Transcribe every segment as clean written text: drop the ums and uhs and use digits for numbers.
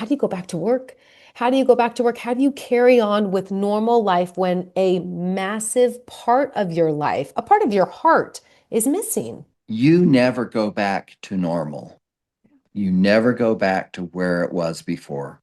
how do you go back to work? How do you go back to work? How do you carry on with normal life when a massive part of your life, a part of your heart is missing? You never go back to normal. You never go back to where it was before.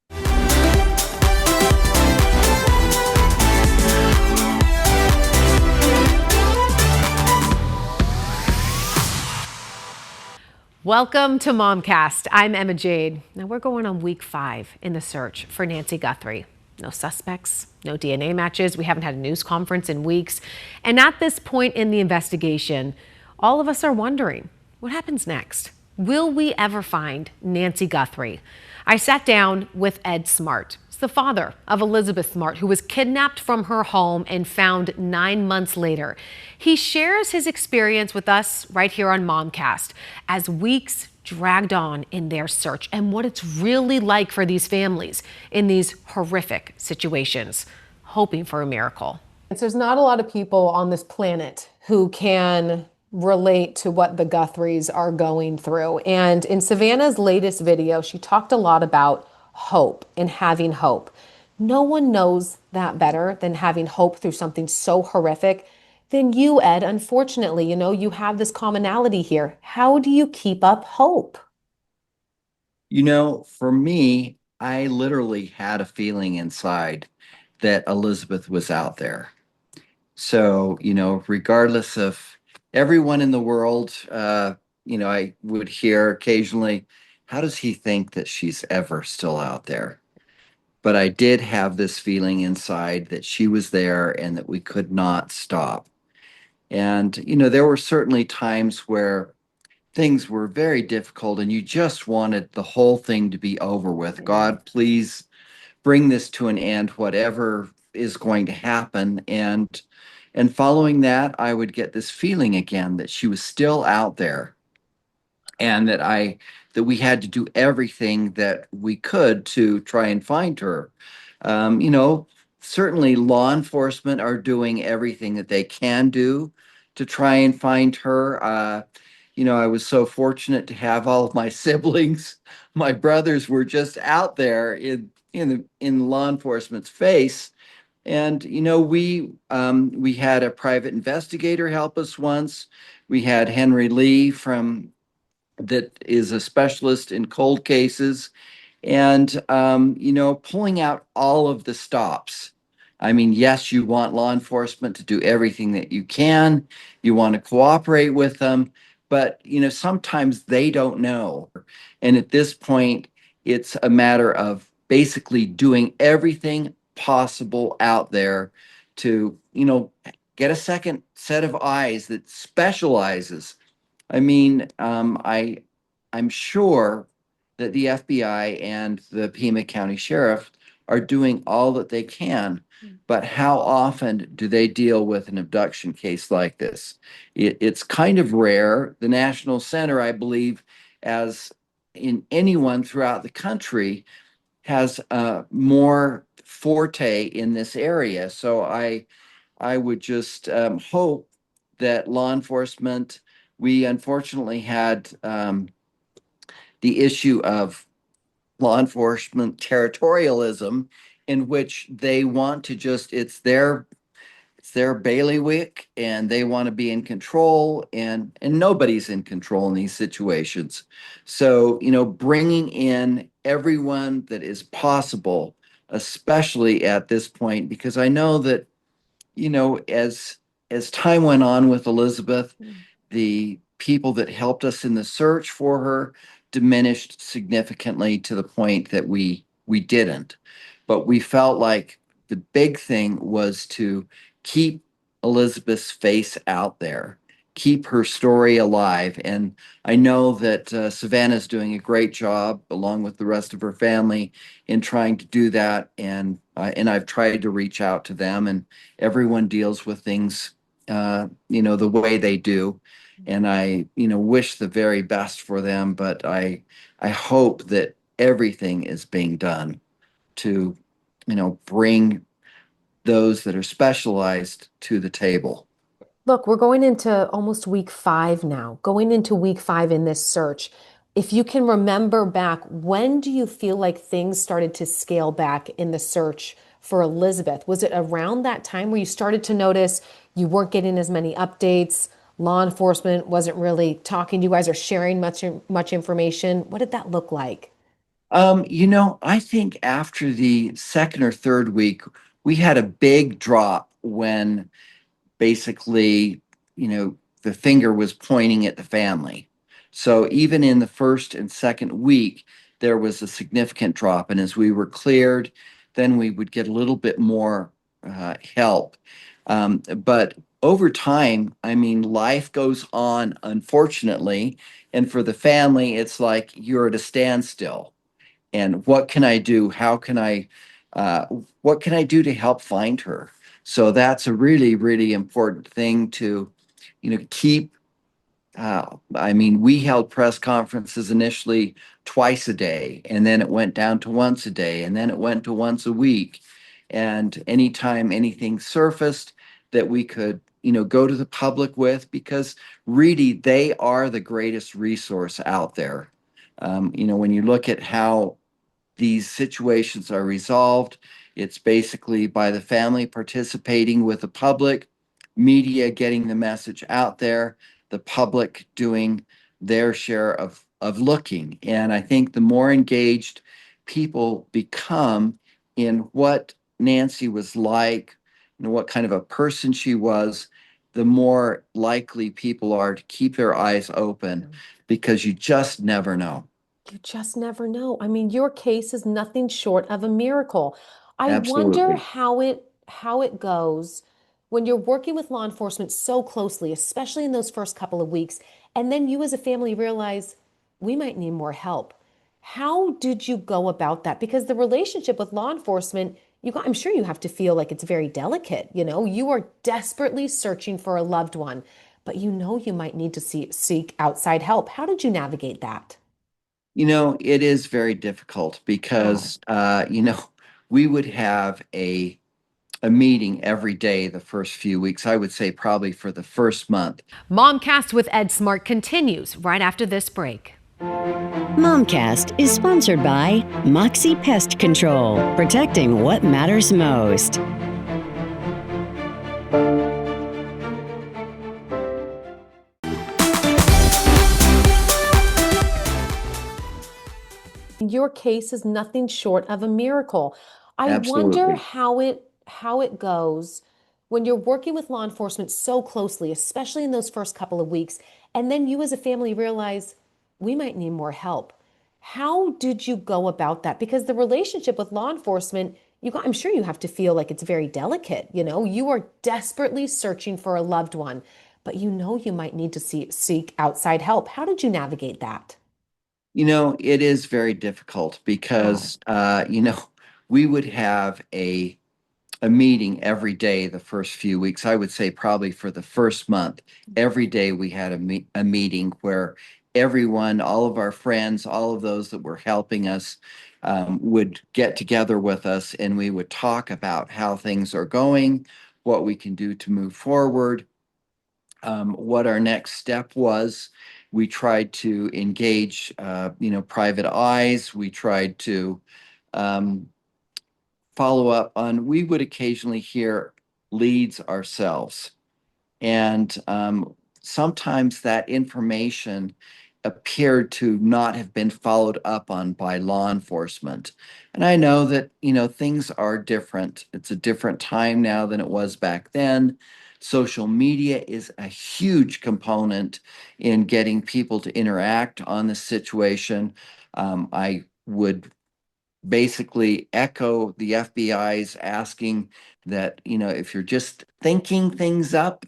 Welcome to MOMCAST. I'm Emma Jade. Now we're going on week 5 in the search for Nancy Guthrie. No suspects, no DNA matches. We haven't had a news conference in weeks. And at this point in the investigation, all of us are wondering, what happens next? Will we ever find Nancy Guthrie? I sat down with Ed Smart. He's the father of Elizabeth Smart, who was kidnapped from her home and found 9 months later. He shares his experience with us right here on MOMCAST as weeks dragged on in their search and what it's really like for these families in these horrific situations, hoping for a miracle. So there's not a lot of people on this planet who can relate to what the Guthries are going through. And in Savannah's latest video, she talked a lot about hope and having hope. No one knows that better than having hope through something so horrific than you, Ed. Unfortunately, you have this commonality here. How do you keep up hope? For me, I literally had a feeling inside that Elizabeth was out there. So, regardless of everyone in the world, I would hear occasionally, how does he think that she's ever still out there? But I did have this feeling inside that she was there and that we could not stop. And, there were certainly times where things were very difficult and you just wanted the whole thing to be over with. God, please bring this to an end, whatever is going to happen. And following that, I would get this feeling again that she was still out there and that we had to do everything that we could to try and find her. Um, you know, Certainly law enforcement are doing everything that they can do to try and find her. I was so fortunate to have all of my siblings. My brothers were just out there in law enforcement's face. And we had a private investigator help us once. We had Henry Lee from that is a specialist in cold cases, and pulling out all of the stops. I mean, yes, you want law enforcement to do everything that you can. You want to cooperate with them, but sometimes they don't know. And at this point, it's a matter of basically doing everything possible out there to, get a second set of eyes that specializes. I mean, I'm sure that the FBI and the Pima County Sheriff are doing all that they can, but how often do they deal with an abduction case like this? It's kind of rare. The National Center, I believe, as in anyone throughout the country, has more forte in this area. So I would just hope that law enforcement. We unfortunately had the issue of law enforcement territorialism, in which they want to just it's their bailiwick and they want to be in control, and nobody's in control in these situations. So bringing in everyone that is possible, especially at this point, because I know that as time went on with Elizabeth, the people that helped us in the search for her diminished significantly to the point that we didn't. But we felt like the big thing was to keep Elizabeth's face out there, keep her story alive. And I know that Savannah's doing a great job, along with the rest of her family, in trying to do that. And I've tried to reach out to them, and everyone deals with things, the way they do. And I, wish the very best for them, but I hope that everything is being done to, bring those that are specialized to the table. Look, we're going into almost week 5 now, going into week 5 in this search. if you can remember back, when do you feel like things started to scale back in the search for Elizabeth? Was it around that time where you started to notice you weren't getting as many updates? Law enforcement wasn't really talking to you guys or sharing much information. What did that look like? I think after the second or third week, we had a big drop when basically, the finger was pointing at the family. So even in the first and second week, there was a significant drop. And as we were cleared, then we would get a little bit more help. But over time, I mean, life goes on, unfortunately. And for the family, it's like you're at a standstill. And what can I do? Uh, what can I do to help find her? So that's a really, really important thing to, keep. I mean, we held press conferences initially twice a day, and then it went down to once a day, and then it went to once a week. And anytime anything surfaced that we could, go to the public with, because really they are the greatest resource out there. When you look at how these situations are resolved. It's basically by the family participating with the public, media getting the message out there, the public doing their share of looking. And I think the more engaged people become in what Nancy was like, what kind of a person she was, the more likely people are to keep their eyes open because you just never know. You just never know. I mean, your case is nothing short of a miracle. I wonder Absolutely. how it goes when you're working with law enforcement so closely, especially in those first couple of weeks, and then you as a family realize we might need more help. How did you go about that? Because the relationship with law enforcement, I'm sure you have to feel like it's very delicate. You are desperately searching for a loved one, but you might need to seek outside help. How did you navigate that? It is very difficult Oh. because, we would have a meeting every day the first few weeks. I would say probably for the first month. MomCast with Ed Smart continues right after this break. MOMCAST is sponsored by Moxie Pest Control, protecting what matters most. Your case is nothing short of a miracle. I wonder Absolutely. how it goes when you're working with law enforcement so closely, especially in those first couple of weeks, and then you as a family realize we might need more help. How did you go about that? Because the relationship with law enforcement, I'm sure you have to feel like it's very delicate. You are desperately searching for a loved one, but you might need to seek outside help. How did you navigate that? It is very difficult Oh. because, we would have a meeting every day the first few weeks. I would say probably for the first month, every day we had a meeting where everyone, all of our friends, all of those that were helping us, would get together with us and we would talk about how things are going, what we can do to move forward, what our next step was. We tried to engage, private eyes. We tried to um, follow up on, we would occasionally hear leads ourselves. And sometimes that information appeared to not have been followed up on by law enforcement. And I know that, things are different. It's a different time now than it was back then. Social media is a huge component in getting people to interact on the situation. I would basically echo the FBI's asking that, if you're just thinking things up,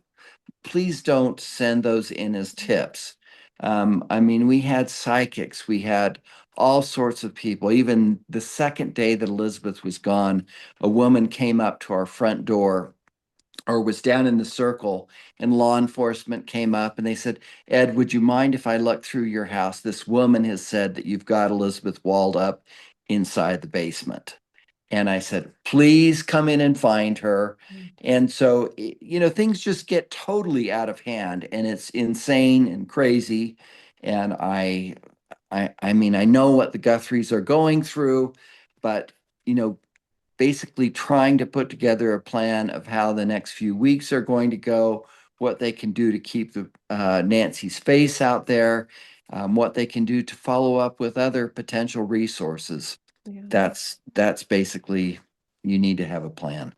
please don't send those in as tips. I mean, we had psychics, we had all sorts of people. Even the second day that Elizabeth was gone, a woman came up to our front door or was down in the circle, and law enforcement came up and they said, Ed, would you mind if I look through your house? This woman has said that you've got Elizabeth walled up inside the basement. And I said, please come in and find her. And so, things just get totally out of hand and it's insane and crazy. And I mean, I know what the Guthries are going through, but, you know, basically trying to put together a plan of how the next few weeks are going to go, what they can do to keep the Nancy's face out there, what they can do to follow up with other potential resources. Yeah. That's basically you need to have a plan.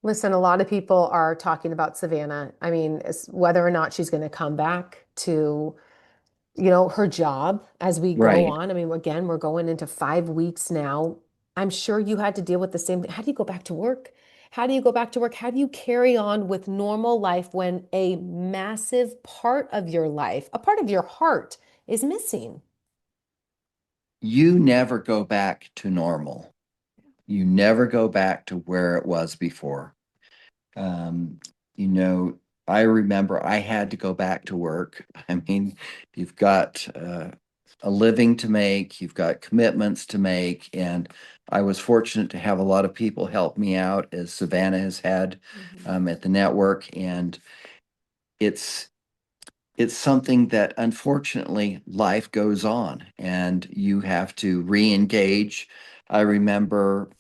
Listen, a lot of people are talking about Savannah. I mean, whether or not she's going to come back to, her job as we go Right. on. I mean, again, we're going into 5 weeks now. I'm sure you had to deal with the same thing. How do you go back to work? How do you go back to work? How do you carry on with normal life when a massive part of your life, a part of your heart is missing? You never go back to normal. You never go back to where it was before. Um, you know, I remember I had to go back to work. I mean, you've got a living to make, you've got commitments to make, and I was fortunate to have a lot of people help me out, as Savannah has had Mhm. at the network, and it's it's something that unfortunately life goes on and you have to re-engage. I remember,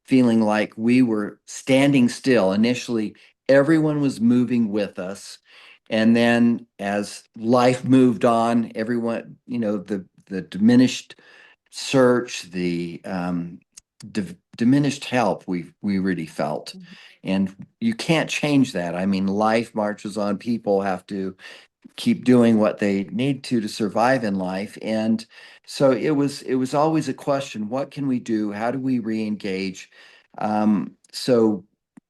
feeling like we were standing still. Initially, everyone was moving with us. And then as life moved on, everyone, the diminished search, the diminished help we really felt. Mhm. And you can't change that. I mean, life marches on. People have to keep doing what they need to survive in life. And so it was always a question, what can we do? How do we re-engage? So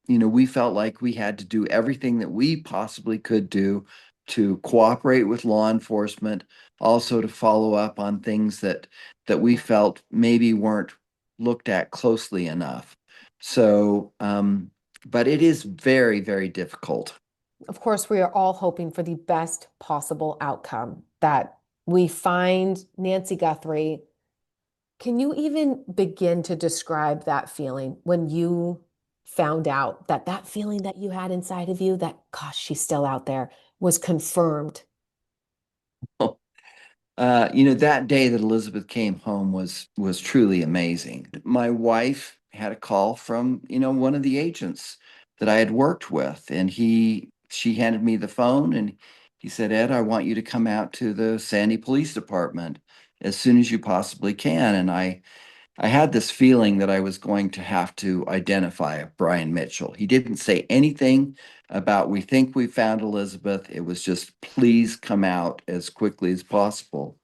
we felt like we had to do everything that we possibly could do to cooperate with law enforcement, also to follow up on things that we felt maybe weren't looked at closely enough. So but it is very, very difficult. Of course, we are all hoping for the best possible outcome that we find Nancy Guthrie. Can you even begin to describe that feeling when you found out that that feeling that you had inside of you, that, gosh, she's still out there, was confirmed? That day that Elizabeth came home was truly amazing. My wife had a call from, one of the agents that I had worked with, and she handed me the phone and he said, "Ed, I want you to come out to the Sandy Police Department as soon as you possibly can." And I had this feeling that I was going to have to identify Brian Mitchell. He didn't say anything about "we think we found Elizabeth." It was just, "Please come out as quickly as possible."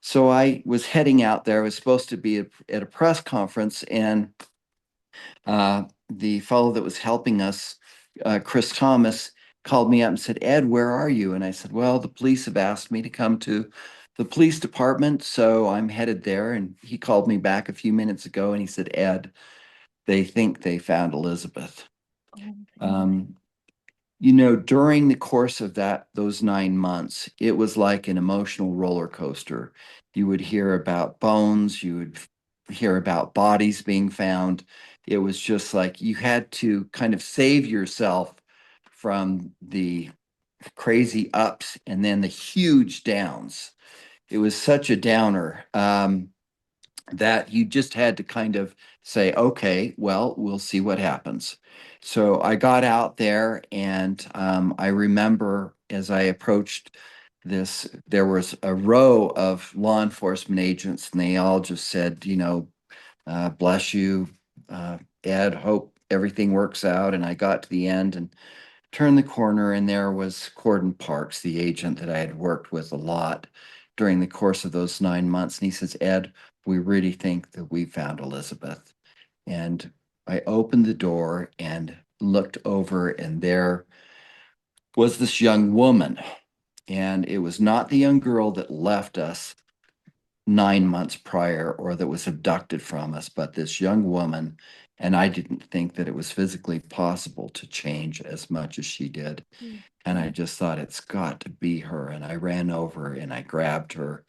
So I was heading out there. I was supposed to be at a press conference, and the fellow that was helping us, Chris Thomas, called me up and said, "Ed, where are you?" And I said, "Well, the police have asked me to come to the police department, so I'm headed there." And he called me back a few minutes ago and he said, "Ed, they think they found Elizabeth." Oh, Um, During the course of those 9 months, it was like an emotional roller coaster. You would hear about bones, you would hear about bodies being found. It was just like you had to kind of save yourself from the crazy ups and then the huge downs. It was such a downer. That you just had to kind of say, "Okay, well, we'll see what happens." So I got out there, and I remember as I approached this, there was a row of law enforcement agents, and they all just said, "Bless you, Ed, hope everything works out." And I got to the end and turned the corner, and there was Cordon Parks, the agent that I had worked with a lot during the course of those 9 months. And he says, "Ed, we really think that we found Elizabeth." And I opened the door and looked over, and there was this young woman. And it was not the young girl that left us 9 months prior or that was abducted from us, but this young woman. And I didn't think that it was physically possible to change as much as she did. mm, And I just thought, it's got to be her. And I ran over and I grabbed her.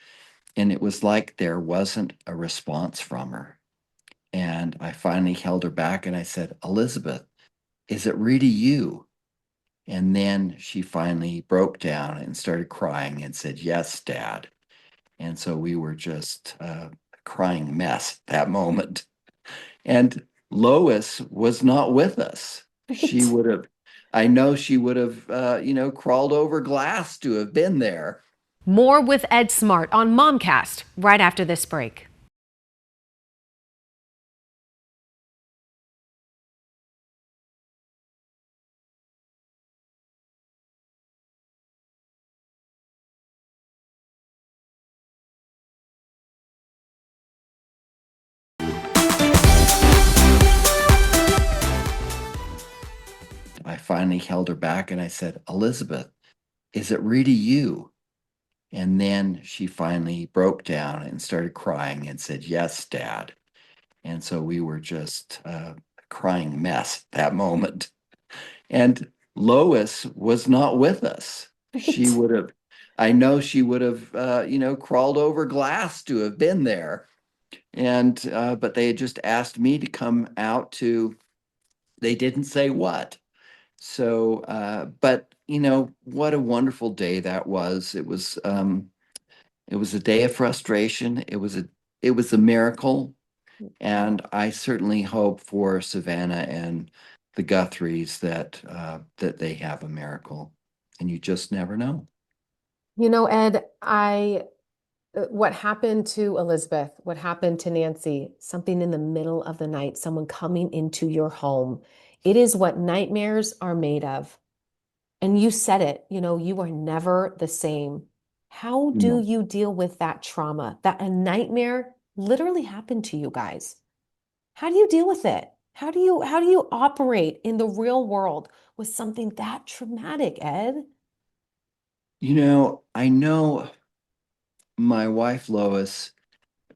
And it was like there wasn't a response from her. And I finally held her back and I said, "Elizabeth, is it really you?" And then she finally broke down and started crying and said, "Yes, Dad." And so we were just a crying mess at that moment. And Lois was not with us. She Right. would have, I know she would have, crawled over glass to have been there. More with Ed Smart on MOMCAST right after this break. I finally held her back and I said, Elizabeth, is it really you? And then she finally broke down and started crying and said, Yes, Dad. And so we were just a crying mess at that moment. And Lois was not with us. She Right. would have, I know she would have, crawled over glass to have been there. And, but they had just asked me to come out to, they didn't say what. So, but what a wonderful day that was. It was a day of frustration. It was a miracle. And I certainly hope for Savannah and the Guthries that they have a miracle. And you just never know. Ed, what happened to Elizabeth, what happened to Nancy, something in the middle of the night, someone coming into your home. It is what nightmares are made of. And you said it, you are never the same. How do No. you deal with that trauma that a nightmare literally happened to you guys? How do you deal with it? How do you operate in the real world with something that traumatic, Ed? I know my wife Lois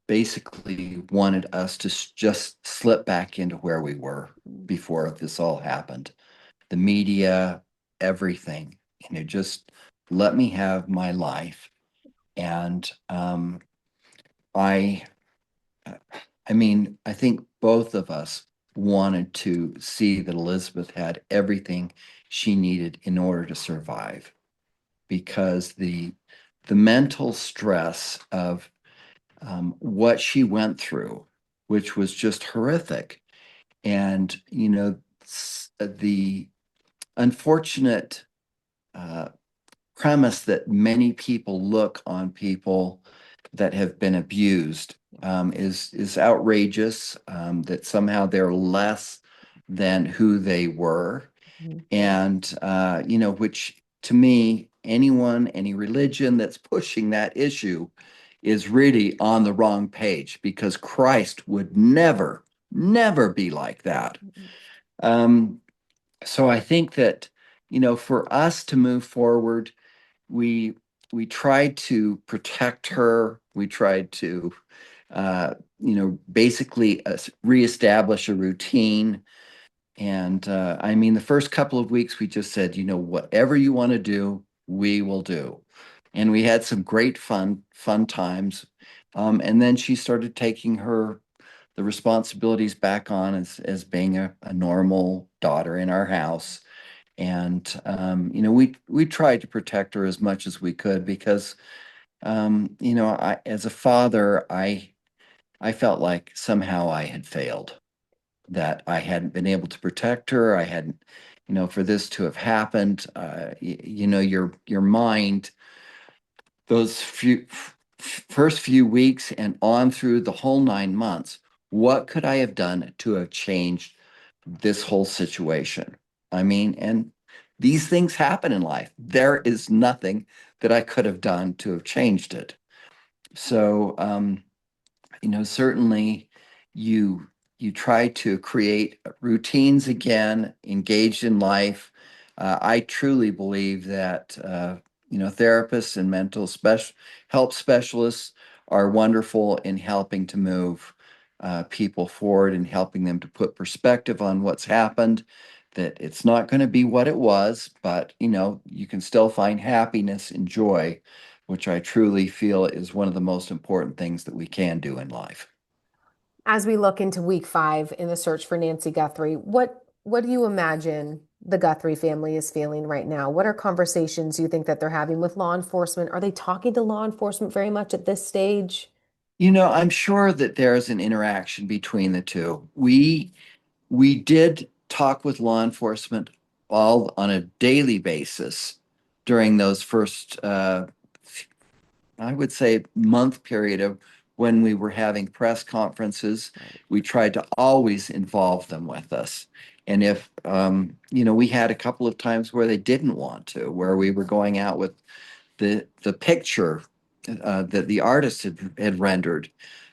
basically wanted us to just slip back into where we were before this all happened. The media, everything, just let me have my life. And I, I mean, I think both of us wanted to see that Elizabeth had everything she needed in order to survive, because the mental stress of what she went through, which was just horrific, and the unfortunate uh, premise that many people look on people that have been abused is outrageous. That somehow they're less than who they were, Mhm. and which to me, any religion that's pushing that issue is really on the wrong page, because Christ would never, never be like that. Um, so I think that for us to move forward, we we tried to protect her. We tried to basically reestablish a routine. And I mean, the first couple of weeks, we just said, whatever you want to do, we will do. And we had some great fun times. And then she started taking the responsibilities back on as being a normal daughter in our house. And we tried to protect her as much as we could, because as a father, I felt like somehow I had failed, that I hadn't been able to protect her. I hadn't, for this to have happened, your mind, those first few weeks and on through the whole 9 months, what could I have done to have changed this whole situation? I mean, and these things happen in life. There is nothing that I could have done to have changed it. So, certainly you you try to create routines again, engaged in life. I truly believe that therapists and help specialists are wonderful in helping to move people forward and helping them to put perspective on what's happened. That it's not going to be what it was, but you can still find happiness and joy, which I truly feel is one of the most important things that we can do in life. As we look into week 5 in the search for Nancy Guthrie, what do you imagine the Guthrie family is feeling right now? What are conversations you think that they're having with law enforcement? Are they talking to law enforcement very much at this stage? I'm sure that there's an interaction between the two. We did talk with law enforcement all on a daily basis during those first, I would say, month period of when we were having press conferences. We tried to always involve them with us. And if, we had a couple of times where they didn't want to, where we were going out with the picture that the artist had rendered.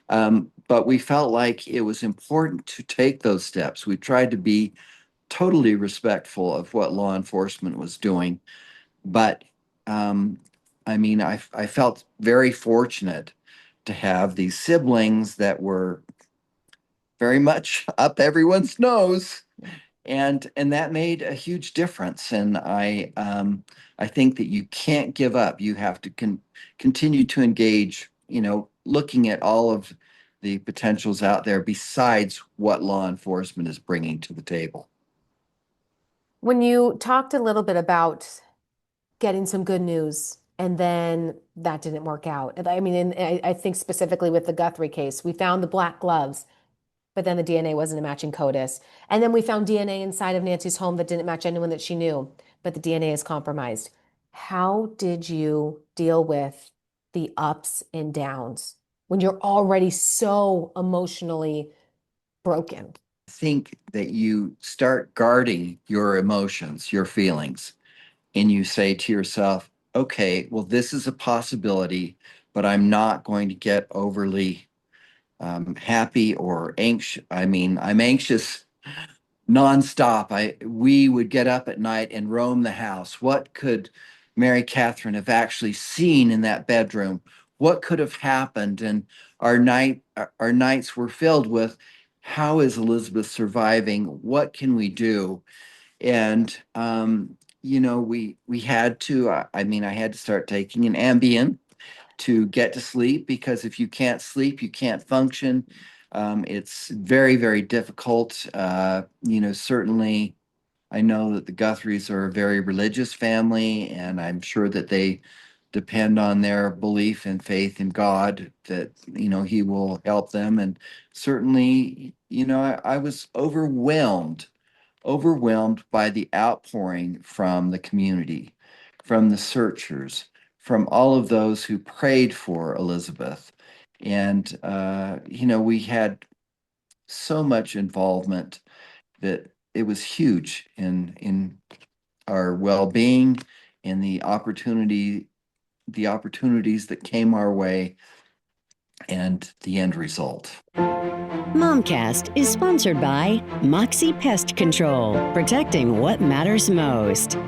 But we felt like it was important to take those steps. We tried to be totally respectful of what law enforcement was doing. But I felt very fortunate to have these siblings that were very much up everyone's nose, and that made a huge difference. And I think that you can't give up. You have to continue to engage, looking at all of the potentials out there besides what law enforcement is bringing to the table. When you talked a little bit about getting some good news and then that didn't work out. I mean, and I think specifically with the Guthrie case, we found the black gloves, but then the DNA wasn't a matching CODIS. And then we found DNA inside of Nancy's home that didn't match anyone that she knew, but the DNA is compromised. How did you deal with the ups and downs when you're already so emotionally broken? I think that you start guarding your emotions, your feelings, and you say to yourself, okay, well, this is a possibility, but I'm not going to get overly happy or anxious. I mean, I'm anxious nonstop. We would get up at night and roam the house. What could Mary Catherine have actually seen in that bedroom? What could have happened? And our nights were filled with, how is Elizabeth surviving? What can we do? And we had to. I had to start taking an Ambien to get to sleep, because if you can't sleep, you can't function. It's very, very difficult. Certainly, I know that the Guthries are a very religious family, and I'm sure that they depend on their belief and faith in God, that, He will help them. And certainly, I was overwhelmed by the outpouring from the community, from the searchers, from all of those who prayed for Elizabeth. And, we had so much involvement that it was huge in our well-being and the opportunities that came our way, and the end result. MOMCAST is sponsored by Moxie Pest Control, protecting what matters most.